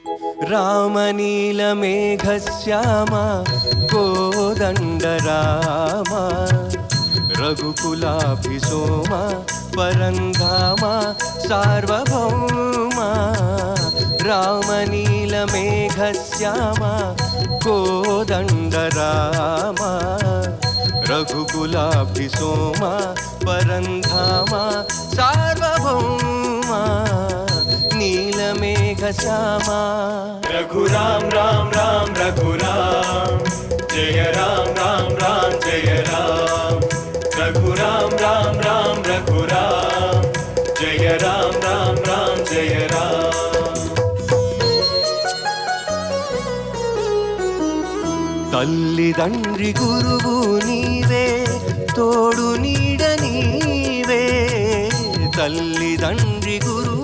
रामनीलमेघश्याम Kodandaram रघुकुलाभिसोम परन्धाम Sarvabhauma रामनीलमेघश्याम Kodandaram रघुकुलाभिसोम परन्धाम Sarvabhauma नीलमेघश्यामा। Raghuram Ram Ram Raghuram Jai Ram Ram Ram Jai Ram. Raghuram Ram Ram Raghuram Jai Ram Ram Ram Jai Ram. तल्लिदंड्रि गुरुवु Nive तोडु need Nive तल्लिदंड्रि Guru